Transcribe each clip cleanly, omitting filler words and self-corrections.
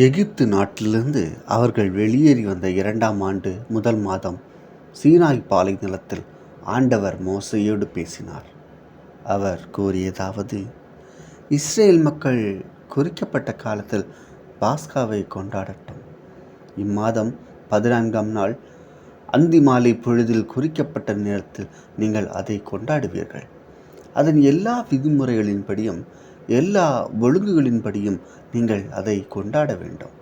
எகிப்து நாட்டிலிருந்து அவர்கள் வெளியேறி வந்த 2ஆம் ஆண்டு முதல் மாதம் சீனாய் பாலை நிலத்தில் ஆண்டவர் மோசேயோடு பேசினார். அவர் கூறியதாவது: இஸ்ரேல் மக்கள் குறிக்கப்பட்ட காலத்தில் பாஸ்காவை கொண்டாடட்டும். இம்மாதம் 14ஆம் நாள் அந்தி மாலை பொழுதில் குறிக்கப்பட்ட நேரத்தில் நீங்கள் அதை கொண்டாடுவீர்கள். அதன் எல்லா விதிமுறைகளின்படியும் எல்லா ஒழுங்குகளின்படியும் நீங்கள் அதை கொண்டாட வேண்டும்.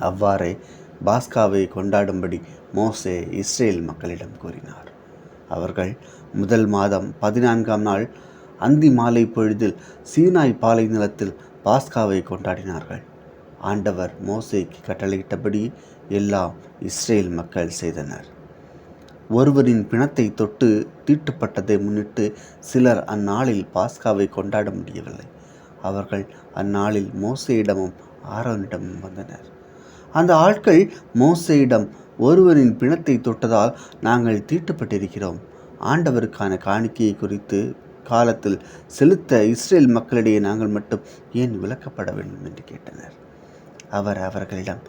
அவ்வாறே பாஸ்காவை கொண்டாடும்படி மோசே இஸ்ரேல் மக்களிடம் கூறினார். அவர்கள் முதல் மாதம் 14ஆம் நாள் அந்தி மாலை பொழுதில் சீனாய் பாலை நிலத்தில் பாஸ்காவை கொண்டாடினார்கள். ஆண்டவர் மோசேக்கு கட்டளையிட்டபடி எல்லாம் இஸ்ரேல் மக்கள் செய்தனர். ஒருவரின் பிணத்தை தொட்டு தீட்டுப்பட்டதை முன்னிட்டு சிலர் அந்நாளில் பாஸ்காவை கொண்டாட முடியவில்லை. அவர்கள் அந்நாளில் மோசேயிடமும் ஆரோனிடமும் வந்தனர். அந்த ஆட்கள் மோசேயிடம், ஒருவரின் பிணத்தை தொட்டதால் நாங்கள் தீட்டுப்பட்டிருக்கிறோம். ஆண்டவருக்கான காணிக்கையை குறித்து காலத்தில் செலுத்த இஸ்ரேல் மக்களிடையே நாங்கள் மட்டும் ஏன் விலக்கப்பட வேண்டும் என்று கேட்டனர். அவர் அவர்களிடம்,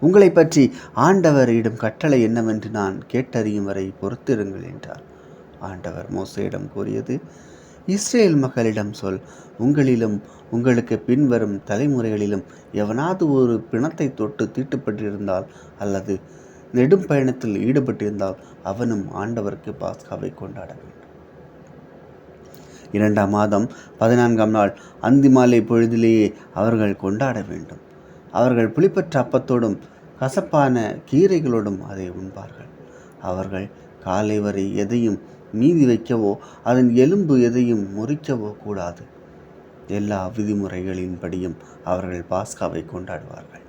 உங்களை பற்றி ஆண்டவரிடம் கட்டளை என்னவென்று நான் கேட்டறியும் வரை பொறுத்திருங்கள் என்றார். ஆண்டவர் மோசேயிடம் கூறியது: இஸ்ரேல் மக்களிடம் சொல், உங்களிலும் உங்களுக்கு பின்வரும் தலைமுறைகளிலும் எவனாவது ஒரு பிணத்தை தொட்டு தீட்டுப்பட்டிருந்தால் அல்லது நெடும் பயணத்தில் ஈடுபட்டிருந்தால் அவனும் ஆண்டவருக்கு பாஸ்காவை கொண்டாட வேண்டும். 2ஆம் மாதம் 14ஆம் நாள் அந்தி மாலை பொழுதிலேயே அவர்கள் கொண்டாட வேண்டும். அவர்கள் புளிப்பற்ற அப்பத்தோடும் கசப்பான கீரைகளோடும் அதை உண்பார்கள். அவர்கள் காலை வரை எதையும் மீதி வைக்கவோ அதன் எலும்பு எதையும் முறிக்கவோ கூடாது. எல்லா விதிமுறைகளின்படியும் அவர்கள் பாஸ்காவை கொண்டாடுவார்கள்.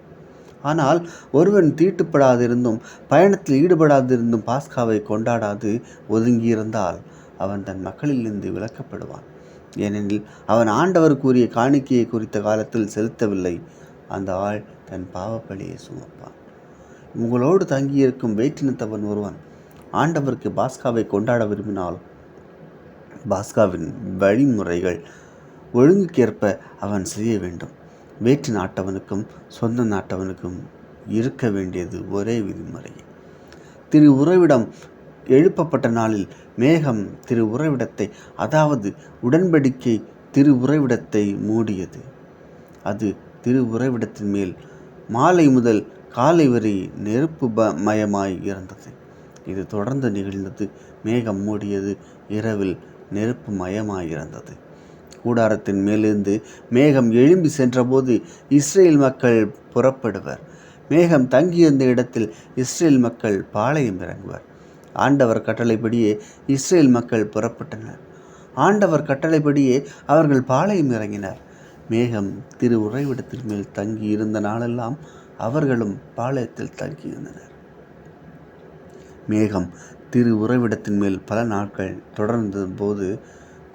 ஆனால் ஒருவன் தீட்டுப்படாதிருந்தும் பயணத்தில் ஈடுபடாதிருந்தும் பாஸ்காவை கொண்டாடாது ஒதுங்கியிருந்தால் அவன் தன் மக்களிலிருந்து விலக்கப்படுவான். ஏனெனில் அவன் ஆண்டவர் கூறிய காணிக்கையை குறித்த காலத்தில் செலுத்தவில்லை. அந்த ஆள் தன் பாவப்பழியை சுமப்பான். உங்களோடு தங்கியிருக்கும் வேற்றினத்தவன் ஒருவன் ஆண்டவருக்கு பாஸ்காவை கொண்டாட விரும்பினால் பாஸ்காவின் வழிமுறைகள் ஒழுங்குக்கேற்ப அவன் செய்ய வேண்டும். வேற்று நாட்டவனுக்கும் சொந்த நாட்டவனுக்கும் இருக்க வேண்டியது ஒரே விதிமுறை. திரு உறைவிடம் எழுப்பப்பட்ட நாளில் மேகம் திரு உறைவிடத்தை, அதாவது உடன்படிக்கை திரு உறைவிடத்தை மூடியது. அது திரு உறைவிடத்தின் மேல் மாலை முதல் காலை வரை நெருப்பு மயமாய் இருந்தது. இது தொடர்ந்து நிகழ்ந்தது. மேகம் மூடியது, இரவில் நெருப்பு மயமாயிருந்தது. கூடாரத்தின் மேலிருந்து மேகம் எழும்பி சென்றபோது இஸ்ரேல் மக்கள் புறப்படுவர். மேகம் தங்கியிருந்த இடத்தில் இஸ்ரேல் மக்கள் பாளையம் இறங்குவர். ஆண்டவர் கட்டளைப்படியே இஸ்ரேல் மக்கள் புறப்பட்டனர். ஆண்டவர் கட்டளைப்படியே அவர்கள் பாளையம் இறங்கினர். மேகம் திரு உறைவிடத்தின் மேல் தங்கி இருந்த நாளெல்லாம் அவர்களும் பாளையத்தில் தங்கியிருந்தனர். மேகம் திரு உறைவிடத்தின் மேல் பல நாட்கள் தொடர்ந்த போது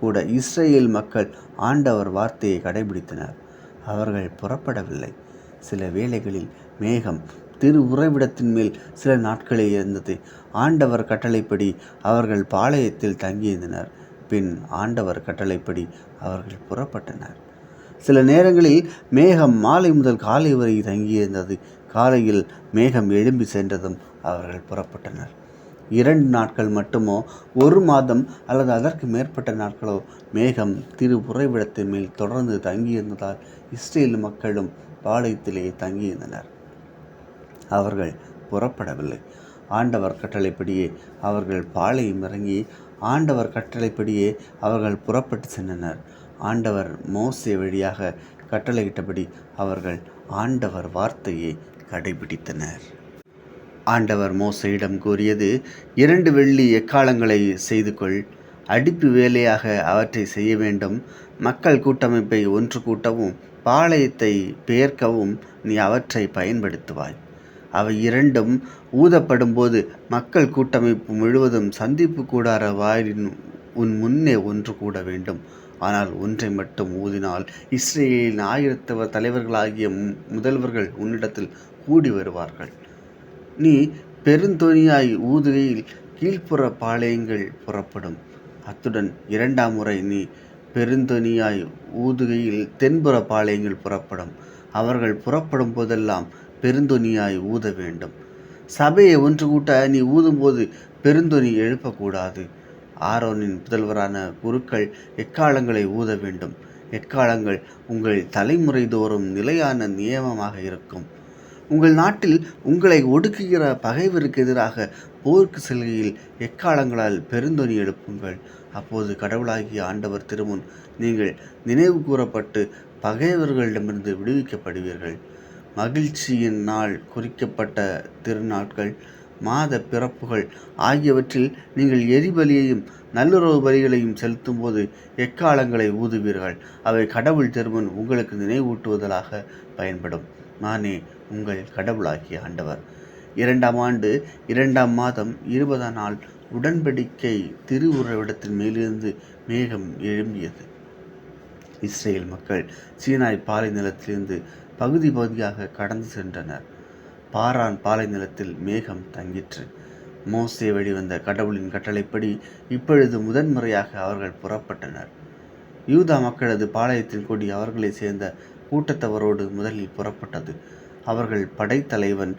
கூட இஸ்ரேல் மக்கள் ஆண்டவர் வார்த்தையை கடைபிடித்தனர். அவர்கள் புறப்படவில்லை. சில வேளைகளில் மேகம் திரு உறைவிடத்தின் மேல் சில நாட்களே இருந்தது. ஆண்டவர் கட்டளைப்படி அவர்கள் பாளையத்தில் தங்கியிருந்தனர். பின் ஆண்டவர் கட்டளைப்படி அவர்கள் புறப்பட்டனர். சில நேரங்களில் மேகம் மாலை முதல் காலை வரை தங்கியிருந்தது. காலையில் மேகம் எழும்பி சென்றதும் அவர்கள் புறப்பட்டனர். 2 நாட்கள் மட்டுமோ, 1 மாதம் அல்லது அதற்கு மேற்பட்ட நாட்களோ மேகம் திரு உறைவிடத்தின் மேல் தொடர்ந்து தங்கியிருந்ததால் இஸ்ரேல் மக்களும் பாளையத்திலேயே தங்கியிருந்தனர். அவர்கள் புறப்படவில்லை. ஆண்டவர் கட்டளைப்படியே அவர்கள் பாளையம் இறங்கி ஆண்டவர் கட்டளைப்படியே அவர்கள் புறப்பட்டு சென்றனர். ஆண்டவர் மோசே வழியாக கட்டளையிட்டபடி அவர்கள் ஆண்டவர் வார்த்தையை கடைபிடித்தனர். ஆண்டவர் மோசேயிடம் கூறியது: 2 வெள்ளி எக்காளங்களை செய்து கொள். அடிப்பு வேலையாக அவற்றை செய்ய வேண்டும். மக்கள் கூட்டமைப்பை ஒன்று கூட்டவும் பாளையத்தை பெயர்க்கவும் நீ அவற்றை பயன்படுத்துவாய். அவை 2ம் ஊதப்படும் போது மக்கள் கூட்டமைப்பு முழுவதும் சந்திப்பு கூடார வாயிலின் உன் முன்னே ஒன்று கூட வேண்டும். ஆனால் ஒன்றை மட்டும் ஊதினால் இஸ்ரேலின் 1000 தலைவர்களாகிய முதல்வர்கள் உன்னிடத்தில் கூடி வருவார்கள். நீ பெருந்தொனியாய் ஊதுகையில் கீழ்ப்புற பாளையங்கள் புறப்படும். அத்துடன் 2ஆம் முறை நீ பெருந்தொனியாய் ஊதுகையில் தென்புற பாளையங்கள் புறப்படும். அவர்கள் புறப்படும் போதெல்லாம் பெருந்தொனியாய் ஊத வேண்டும். சபையை ஒன்று கூட்ட நீ ஊதும்போது பெருந்தொனி எழுப்பக்கூடாது. ஆரோனின் புதல்வரான குருக்கள் எக்காலங்களை ஊத வேண்டும். எக்காலங்கள் உங்கள் தலைமுறை தோறும் நிலையான நியமமாக இருக்கும். உங்கள் நாட்டில் உங்களை ஒடுக்குகிற பகைவருக்கு எதிராக போருக்கு செல்கையில் எக்காலங்களால் பெருந்தொனி எழுப்புங்கள். அப்போது கடவுளாகிய ஆண்டவர் திருமுன் நீங்கள் நினைவு கூறப்பட்டு பகைவர்களிடமிருந்து விடுவிக்கப்படுவீர்கள். மகிழ்ச்சியின் நாள், குறிக்கப்பட்ட திருநாட்கள், மாத பிறப்புகள் ஆகியவற்றில் நீங்கள் எரிபலியையும் நல்லுறவு பலிகளையும் செலுத்தும் போது எக்காலங்களை ஊதுவீர்கள். அவை கடவுள் திருமுன் உங்களுக்கு நினைவூட்டுவதாக பயன்படும். நானே உங்கள் கடவுளாகிய ஆண்டவர். 2ஆம் ஆண்டு 2ஆம் மாதம் 20ஆம் நாள் உடன்படிக்கை திருவுறைவிடத்தின் மேலிருந்து மேகம் எழும்பியது. இஸ்ரேல் மக்கள் சீனாய் பாலை நிலத்திலிருந்து பகுதி பகுதியாக கடந்து சென்றனர். பாரான் பாலை நிலத்தில் மேகம் தங்கிற்று. மோசே வெளிவந்த கடவுளின் கட்டளைப்படி இப்பொழுது முதன்முறையாக அவர்கள் புறப்பட்டனர். யூதா மக்களது பாளையத்தின் கொடி அவர்களை சேர்ந்த கூட்டத்தவரோடு முதலில் புறப்பட்டது. அவர்கள் படைத்தலைவன்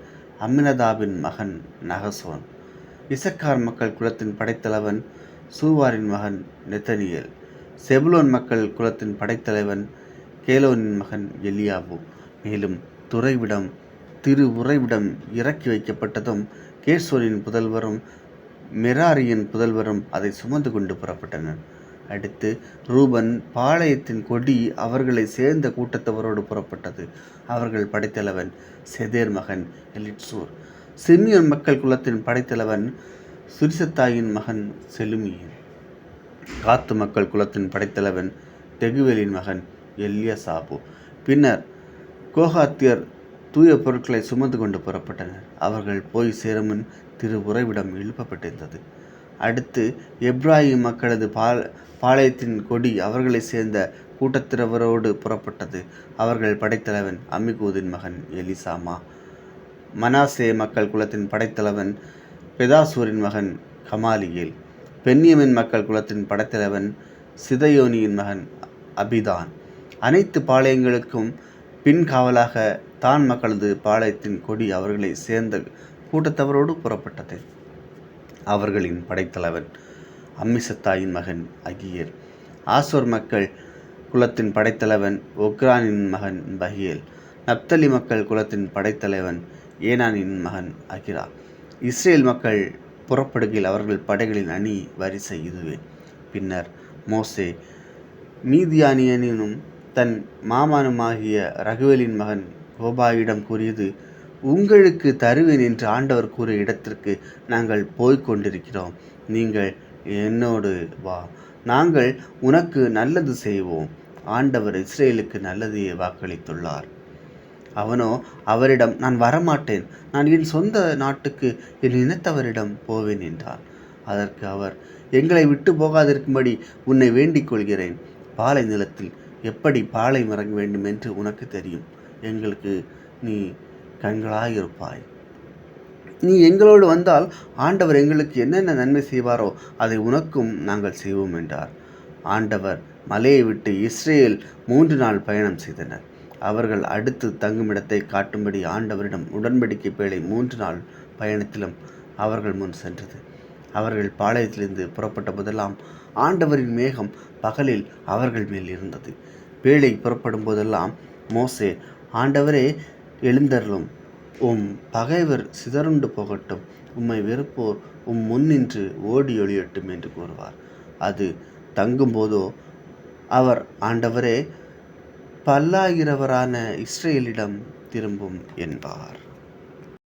அம்மினதாபின் மகன் நகசோன். இசக்கார் மக்கள் குலத்தின் படைத்தலைவன் சூவாரின் மகன் நெத்தனியேல். செபுலோன் மக்கள் குலத்தின் படைத்தலைவன் கேலோனின் மகன் எலியாபு. மேலும் திரு உறைவிடம் இறக்கி வைக்கப்பட்டதும் கேர்சோனின் புதல்வரும் மெராரியின் புதல்வரும் அதை சுமந்து கொண்டு புறப்பட்டனர். அடுத்து ரூபன் பாளையத்தின் கொடி அவர்களை சேர்ந்த கூட்டத்தவரோடு புறப்பட்டது. அவர்கள் படைத்தலைவன் செதேர் மகன் எலிட்சூர். சிமியோன் மக்கள் குலத்தின் படைத்தலைவன் சுரிசத்தாயின் மகன் செலுமியன். காத்து மக்கள் குலத்தின் படைத்தலைவன் தெகுவேலின் மகன் எல்யசாபு. பின்னர் கோகாத்தியர் தூய பொருட்களை சுமந்து கொண்டு புறப்பட்டனர். அவர்கள் போய் சேருமுன் திரு உறைவிடம் எழுப்பப்பட்டிருந்தது. அடுத்து எப்ராஹிம் மக்களது பாளையத்தின் கொடி அவர்களை சேர்ந்த கூட்டத்திரவரோடு புறப்பட்டது. அவர்கள் படைத்தலைவன் அம்மிகூதின் மகன் எலிசாமா. மனாசே மக்கள் குலத்தின் படைத்தலைவன் பெதாசூரின் மகன் கமாலியேல். பென்யமின் மக்கள் குலத்தின் படைத்தலைவன் சிதையோனியின் மகன் அபிதான். அனைத்து பாளையங்களுக்கும் பின் காவலாக தான் மக்களது பாளையத்தின் கொடி அவர்களை சேர்ந்த கூட்டத்தவரோடு புறப்பட்டது. அவர்களின் படைத்தலைவன் அம்மிசத்தாயின் மகன் அகியேல். ஆசோர் மக்கள் குலத்தின் படைத்தலைவன் ஒக்ரானின் மகன் பகியேல். நப்தலி மக்கள் குலத்தின் படைத்தலைவன் ஏனானின் மகன் அகிரா. இஸ்ரேல் மக்கள் புறப்படுகையில் அவர்கள் படைகளின் அணி வரிசை இதுவே. பின்னர் மோசே மீதியானியனும் தன் மாமானுமாகிய ரகுவேலின் மகன் கோபாயிடம் கூறியது, உங்களுக்கு தருவேன் என்று ஆண்டவர் கூறிய இடத்திற்கு நாங்கள் போய்க் கொண்டிருக்கிறோம். நீங்கள் என்னோடு வா, நாங்கள் உனக்கு நல்லது செய்வோம். ஆண்டவர் இஸ்ரேலுக்கு நல்லதையே வாக்களித்துள்ளார். அவனோ அவரிடம், நான் வரமாட்டேன், நான் என் சொந்த நாட்டுக்கு என் இனத்தவரிடம் போவேன் என்றான். அதற்கு அவர், எங்களை விட்டு போகாதிருக்கும்படி உன்னை வேண்டிக் கொள்கிறேன். பாலை நிலத்தில் எப்படி பாலை மறங்க வேண்டும் என்று உனக்கு தெரியும். எங்களுக்கு நீ கண்களாயிருப்பாய். நீ எங்களோடு வந்தால் ஆண்டவர் எங்களுக்கு என்னென்ன நன்மை செய்வாரோ அதை உனக்கும் நாங்கள் செய்வோம் என்றார். ஆண்டவர் மலையை விட்டு இஸ்ரேல் 3 நாள் பயணம் செய்தனர். அவர்கள் அடுத்து தங்குமிடத்தை காட்டும்படி ஆண்டவரிடம் உடன்படிக்கை பேழை 3 நாள் பயணத்திலும் அவர்கள் முன் சென்றது. அவர்கள் பாளையத்திலிருந்து புறப்பட்ட போதெல்லாம் ஆண்டவரின் மேகம் பகலில் அவர்கள் மேல் இருந்தது. பேழை புறப்படும் போதெல்லாம் மோசே, ஆண்டவரே எழுந்தருளும், உம் பகைவர் சிதறுண்டு போகட்டும், உம்மை வெறுப்போர் உம் முன்னின்று ஓடி ஒளியட்டும் என்று கூறுவார். அது தங்கும்போதோ அவர், ஆண்டவரே பல்லாயிரவரான இஸ்ரேலிடம் திரும்பும் என்பார்.